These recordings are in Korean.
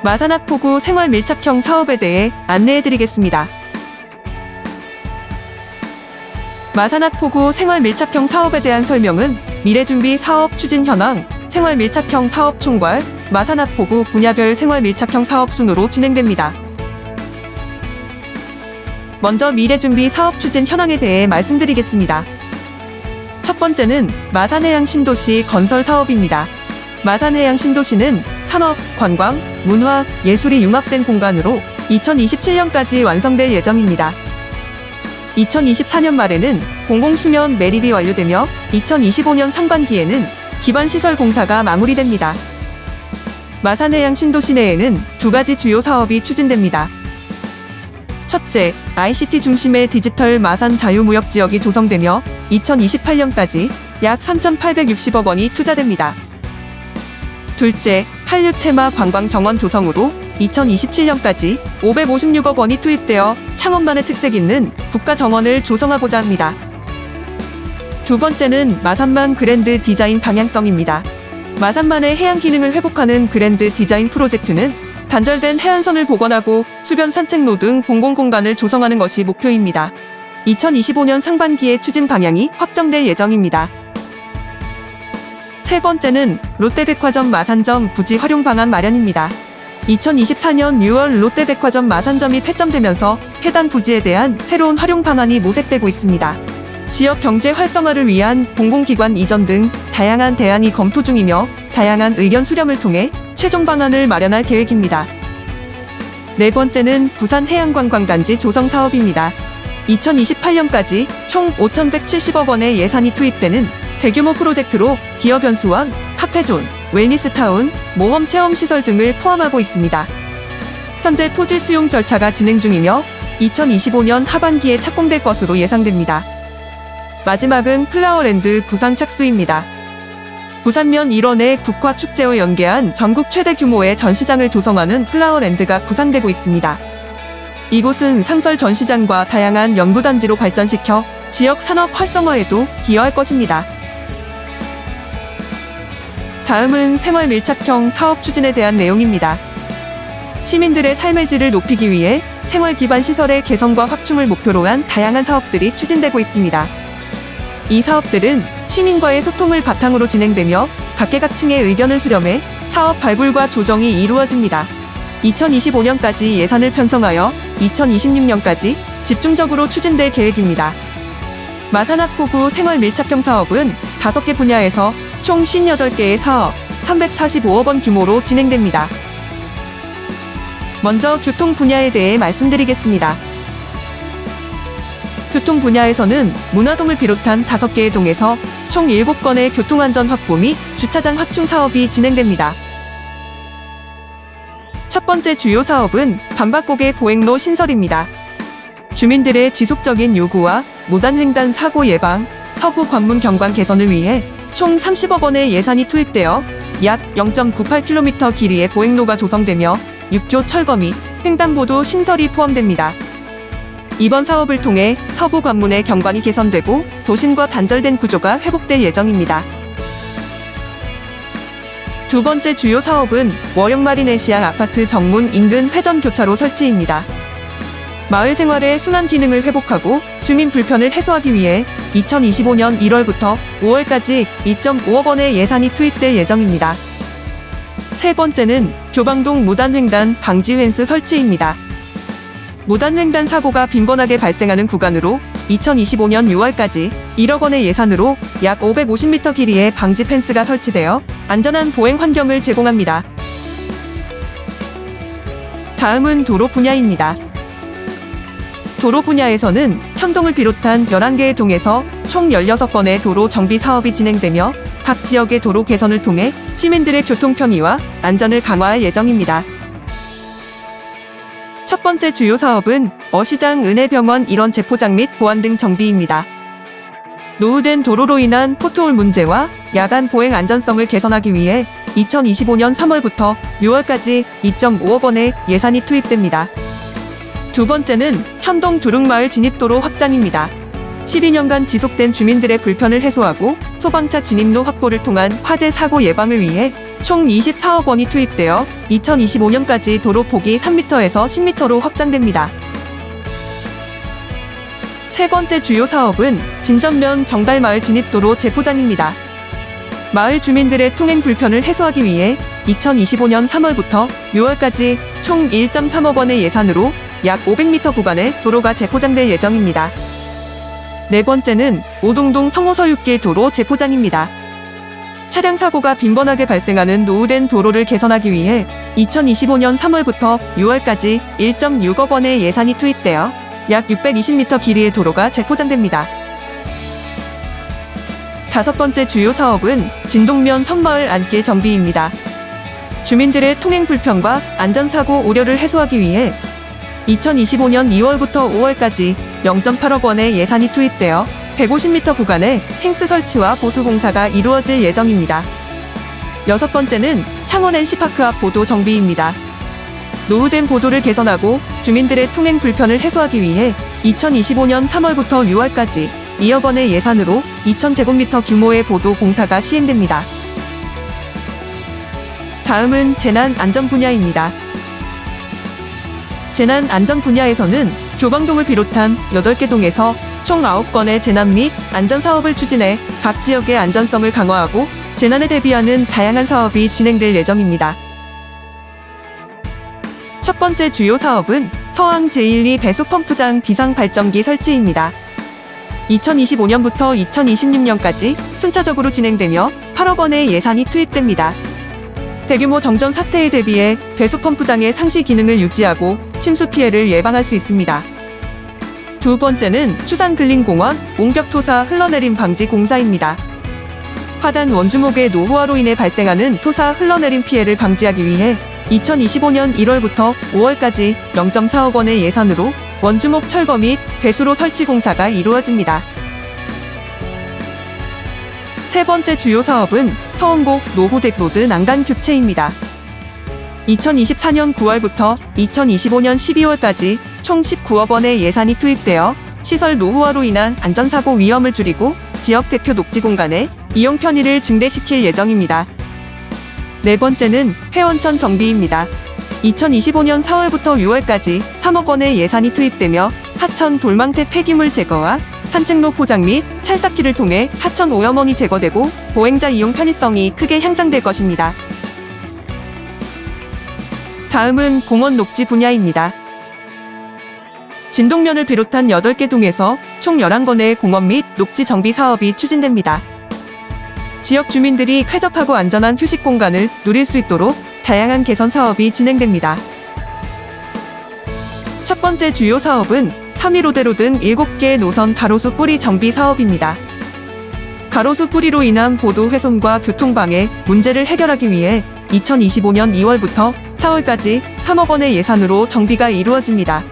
마산학포구 생활밀착형 사업에 대해 안내해드리겠습니다. 마산학포구 생활밀착형 사업에 대한 설명은 미래준비 사업 추진 현황, 생활밀착형 사업 총괄, 마산학포구 분야별 생활밀착형 사업 순으로 진행됩니다. 먼저 미래준비 사업 추진 현황에 대해 말씀드리겠습니다. 첫 번째는 마산해양 신도시 건설 사업입니다. 마산해양 신도시는 산업, 관광, 문화, 예술이 융합된 공간으로 2027년까지 완성될 예정입니다. 2024년 말에는 공공수면 매립이 완료되며 2025년 상반기에는 기반시설 공사가 마무리됩니다. 마산해양 신도시 내에는 두 가지 주요 사업이 추진됩니다. 첫째, ICT 중심의 디지털 마산 자유무역지역이 조성되며 2028년까지 약 3,860억 원이 투자됩니다. 둘째, 한류 테마 관광 정원 조성으로 2027년까지 556억 원이 투입되어 창원만의 특색 있는 국가 정원을 조성하고자 합니다. 두 번째는 마산만 그랜드 디자인 방향성입니다. 마산만의 해양 기능을 회복하는 그랜드 디자인 프로젝트는 단절된 해안선을 복원하고 수변 산책로 등 공공공간을 조성하는 것이 목표입니다. 2025년 상반기에 추진 방향이 확정될 예정입니다. 세 번째는 롯데백화점 마산점 부지 활용 방안 마련입니다. 2024년 6월 롯데백화점 마산점이 폐점되면서 해당 부지에 대한 새로운 활용 방안이 모색되고 있습니다. 지역 경제 활성화를 위한 공공기관 이전 등 다양한 대안이 검토 중이며 다양한 의견 수렴을 통해 최종 방안을 마련할 계획입니다. 네 번째는 부산해양관광단지 조성 사업입니다. 2028년까지 총 5,170억 원의 예산이 투입되는 대규모 프로젝트로 기업 연수원, 카페존, 웰니스타운, 모험체험시설 등을 포함하고 있습니다. 현재 토지 수용 절차가 진행 중이며 2025년 하반기에 착공될 것으로 예상됩니다. 마지막은 플라워랜드 부산 착수입니다. 부산면 일원의 국화축제와 연계한 전국 최대 규모의 전시장을 조성하는 플라워랜드가 구상되고 있습니다. 이곳은 상설 전시장과 다양한 연구단지로 발전시켜 지역 산업 활성화에도 기여할 것입니다. 다음은 생활밀착형 사업 추진에 대한 내용입니다. 시민들의 삶의 질을 높이기 위해 생활기반 시설의 개선과 확충을 목표로 한 다양한 사업들이 추진되고 있습니다. 이 사업들은 시민과의 소통을 바탕으로 진행되며 각계각층의 의견을 수렴해 사업 발굴과 조정이 이루어집니다. 2025년까지 예산을 편성하여 2026년까지 집중적으로 추진될 계획입니다. 마산학포구 생활밀착형 사업은 5개 분야에서 총 58개의 사업, 345억 원 규모로 진행됩니다. 먼저 교통 분야에 대해 말씀드리겠습니다. 교통 분야에서는 문화동을 비롯한 5개의 동에서 총 7건의 교통안전 확보 및 주차장 확충 사업이 진행됩니다. 첫 번째 주요 사업은 반박곡의 보행로 신설입니다. 주민들의 지속적인 요구와 무단횡단 사고 예방, 서부 관문 경관 개선을 위해 총 30억 원의 예산이 투입되어 약 0.98km 길이의 보행로가 조성되며 6교 철거 및 횡단보도 신설이 포함됩니다. 이번 사업을 통해 서부 관문의 경관이 개선되고 도심과 단절된 구조가 회복될 예정입니다. 두 번째 주요 사업은 월영마리네시앙 아파트 정문 인근 회전교차로 설치입니다. 마을 생활의 순환 기능을 회복하고 주민 불편을 해소하기 위해 2025년 1월부터 5월까지 2.5억 원의 예산이 투입될 예정입니다. 세 번째는 교방동 무단횡단 방지 펜스 설치입니다. 무단횡단 사고가 빈번하게 발생하는 구간으로 2025년 6월까지 1억 원의 예산으로 약 550m 길이의 방지 펜스가 설치되어 안전한 보행 환경을 제공합니다. 다음은 도로 분야입니다. 도로 분야에서는 현동을 비롯한 11개의 동에서 총 16건의 도로 정비 사업이 진행되며 각 지역의 도로 개선을 통해 시민들의 교통 편의와 안전을 강화할 예정입니다. 첫 번째 주요 사업은 어시장 은혜병원 일원 제포장 및 보안 등 정비입니다. 노후된 도로로 인한 포트홀 문제와 야간 보행 안전성을 개선하기 위해 2025년 3월부터 6월까지 2.5억 원의 예산이 투입됩니다. 두 번째는 현동 두릉마을 진입도로 확장입니다. 12년간 지속된 주민들의 불편을 해소하고 소방차 진입로 확보를 통한 화재 사고 예방을 위해 총 24억 원이 투입되어 2025년까지 도로 폭이 3m에서 10m로 확장됩니다. 세 번째 주요 사업은 진전면 정달마을 진입도로 재포장입니다. 마을 주민들의 통행 불편을 해소하기 위해 2025년 3월부터 6월까지 총 1.3억 원의 예산으로 약 500m 구간의 도로가 재포장될 예정입니다. 네 번째는 오동동 성호서육길 도로 재포장입니다. 차량 사고가 빈번하게 발생하는 노후된 도로를 개선하기 위해 2025년 3월부터 6월까지 1.6억 원의 예산이 투입되어 약 620m 길이의 도로가 재포장됩니다. 다섯 번째 주요 사업은 진동면 섬마을 안길 정비입니다. 주민들의 통행 불편과 안전사고 우려를 해소하기 위해 2025년 2월부터 5월까지 0.8억 원의 예산이 투입되어 150m 구간의 행스 설치와 보수 공사가 이루어질 예정입니다. 여섯 번째는 창원 NC파크 앞 보도 정비입니다. 노후된 보도를 개선하고 주민들의 통행 불편을 해소하기 위해 2025년 3월부터 6월까지 2억 원의 예산으로 2,000제곱미터 규모의 보도 공사가 시행됩니다. 다음은 재난안전 분야입니다. 재난안전 분야에서는 교방동을 비롯한 8개 동에서 총 9건의 재난 및 안전사업을 추진해 각 지역의 안전성을 강화하고 재난에 대비하는 다양한 사업이 진행될 예정입니다. 첫 번째 주요 사업은 서항 제1리 배수펌프장 비상발전기 설치입니다. 2025년부터 2026년까지 순차적으로 진행되며 8억 원의 예산이 투입됩니다. 대규모 정전 사태에 대비해 배수펌프장의 상시 기능을 유지하고 침수 피해를 예방할 수 있습니다. 두 번째는 추산근린공원 옹벽토사 흘러내림 방지 공사입니다. 화단 원주목의 노후화로 인해 발생하는 토사 흘러내림 피해를 방지하기 위해 2025년 1월부터 5월까지 0.4억 원의 예산으로 원주목 철거 및 배수로 설치 공사가 이루어집니다. 세 번째 주요 사업은 서원곡 노후대로드 난간 교체입니다. 2024년 9월부터 2025년 12월까지 총 19억 원의 예산이 투입되어 시설 노후화로 인한 안전사고 위험을 줄이고 지역 대표 녹지 공간의 이용 편의를 증대시킬 예정입니다. 네 번째는 회원천 정비입니다. 2025년 4월부터 6월까지 3억 원의 예산이 투입되며 하천 돌망태 폐기물 제거와 산책로 포장 및 찰싹기를 통해 하천 오염원이 제거되고 보행자 이용 편의성이 크게 향상될 것입니다. 다음은 공원 녹지 분야입니다. 진동면을 비롯한 8개 동에서 총 11건의 공원 및 녹지 정비 사업이 추진됩니다. 지역 주민들이 쾌적하고 안전한 휴식 공간을 누릴 수 있도록 다양한 개선 사업이 진행됩니다. 첫 번째 주요 사업은 3.15대로 등 7개 노선 가로수 뿌리 정비 사업입니다. 가로수 뿌리로 인한 보도 훼손과 교통방해 문제를 해결하기 위해 2025년 2월부터 4월까지 3억 원의 예산으로 정비가 이루어집니다.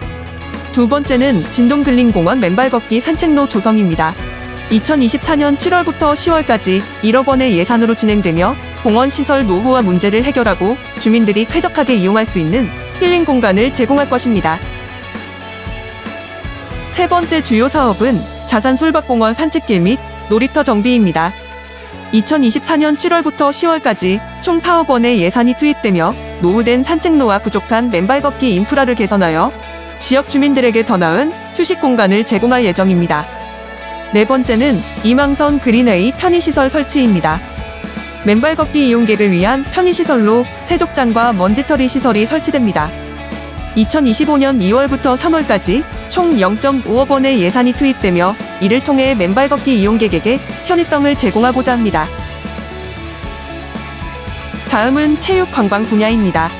두 번째는 진동근린공원 맨발 걷기 산책로 조성입니다. 2024년 7월부터 10월까지 1억 원의 예산으로 진행되며 공원 시설 노후화 문제를 해결하고 주민들이 쾌적하게 이용할 수 있는 힐링 공간을 제공할 것입니다. 세 번째 주요 사업은 자산 솔밭공원 산책길 및 놀이터 정비입니다. 2024년 7월부터 10월까지 총 4억 원의 예산이 투입되며 노후된 산책로와 부족한 맨발 걷기 인프라를 개선하여 지역 주민들에게 더 나은 휴식 공간을 제공할 예정입니다. 네 번째는 이망선 그린웨이 편의시설 설치입니다. 맨발 걷기 이용객을 위한 편의시설로 세족장과 먼지털이 시설이 설치됩니다. 2025년 2월부터 3월까지 총 0.5억 원의 예산이 투입되며 이를 통해 맨발 걷기 이용객에게 편의성을 제공하고자 합니다. 다음은 체육관광 분야입니다.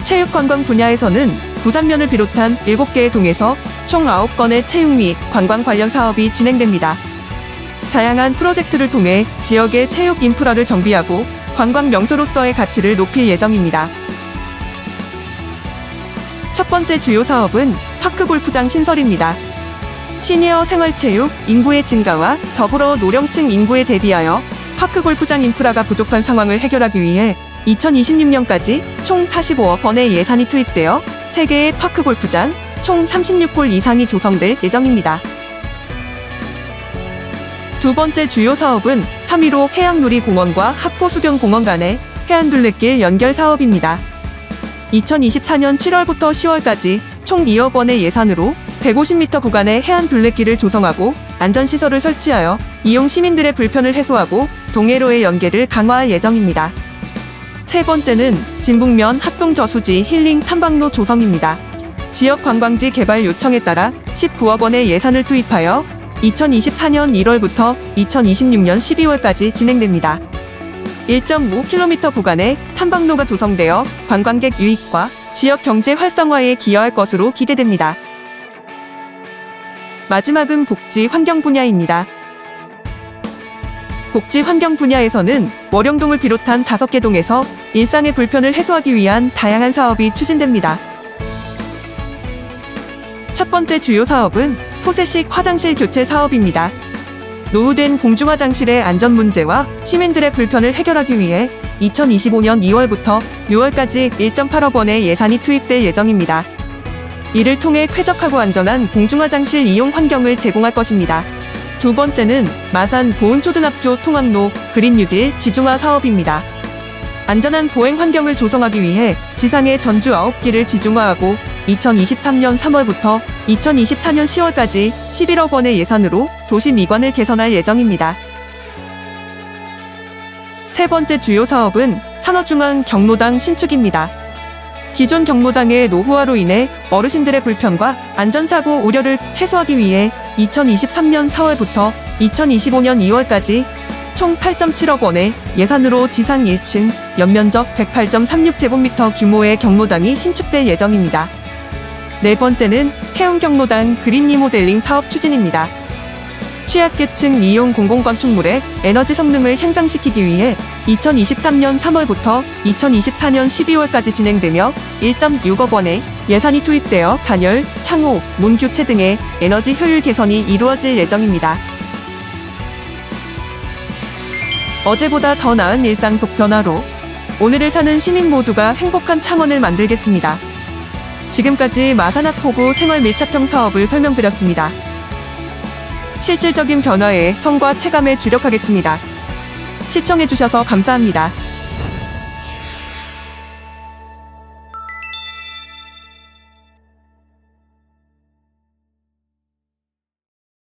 체육관광 분야에서는 부산면을 비롯한 7개의 동에서 총 9건의 체육 및 관광 관련 사업이 진행됩니다. 다양한 프로젝트를 통해 지역의 체육 인프라를 정비하고 관광 명소로서의 가치를 높일 예정입니다. 첫 번째 주요 사업은 파크골프장 신설입니다. 시니어 생활체육 인구의 증가와 더불어 노령층 인구에 대비하여 파크골프장 인프라가 부족한 상황을 해결하기 위해 2026년까지 총 45억 원의 예산이 투입되어 3개의 파크골프장 총 36홀 이상이 조성될 예정입니다. 두 번째 주요 사업은 3위로 해양놀이공원과 하포수변공원 간의 해안둘레길 연결 사업입니다. 2024년 7월부터 10월까지 총 2억 원의 예산으로 150m 구간의 해안둘레길을 조성하고 안전시설을 설치하여 이용 시민들의 불편을 해소하고 동해로의 연계를 강화할 예정입니다. 세 번째는 진북면 합동저수지 힐링 탐방로 조성입니다. 지역 관광지 개발 요청에 따라 19억 원의 예산을 투입하여 2024년 1월부터 2026년 12월까지 진행됩니다. 1.5km 구간의 탐방로가 조성되어 관광객 유입과 지역 경제 활성화에 기여할 것으로 기대됩니다. 마지막은 복지 환경 분야입니다. 복지 환경 분야에서는 월영동을 비롯한 5개 동에서 일상의 불편을 해소하기 위한 다양한 사업이 추진됩니다. 첫 번째 주요 사업은 포세식 화장실 교체 사업입니다. 노후된 공중화장실의 안전 문제와 시민들의 불편을 해결하기 위해 2025년 2월부터 6월까지 1.8억 원의 예산이 투입될 예정입니다. 이를 통해 쾌적하고 안전한 공중화장실 이용 환경을 제공할 것입니다. 두 번째는 마산 보은초등학교 통학로 그린뉴딜 지중화 사업입니다. 안전한 보행 환경을 조성하기 위해 지상의 전주 9기를 지중화하고 2023년 3월부터 2024년 10월까지 11억 원의 예산으로 도시 미관을 개선할 예정입니다. 세 번째 주요 사업은 산허중앙 경로당 신축입니다. 기존 경로당의 노후화로 인해 어르신들의 불편과 안전사고 우려를 해소하기 위해 2023년 4월부터 2025년 2월까지 총 8.7억 원의 예산으로 지상 1층, 연면적 108.36제곱미터 규모의 경로당이 신축될 예정입니다. 네 번째는 해운경로당 그린 리모델링 사업 추진입니다. 취약계층 이용 공공건축물의 에너지 성능을 향상시키기 위해 2023년 3월부터 2024년 12월까지 진행되며 1.6억 원의 예산이 투입되어 단열, 창호, 문 교체 등의 에너지 효율 개선이 이루어질 예정입니다. 어제보다 더 나은 일상 속 변화로 오늘을 사는 시민 모두가 행복한 창원을 만들겠습니다. 지금까지 마산학포구 생활 밀착형 사업을 설명드렸습니다. 실질적인 변화에 성과 체감에 주력하겠습니다. 시청해주셔서 감사합니다.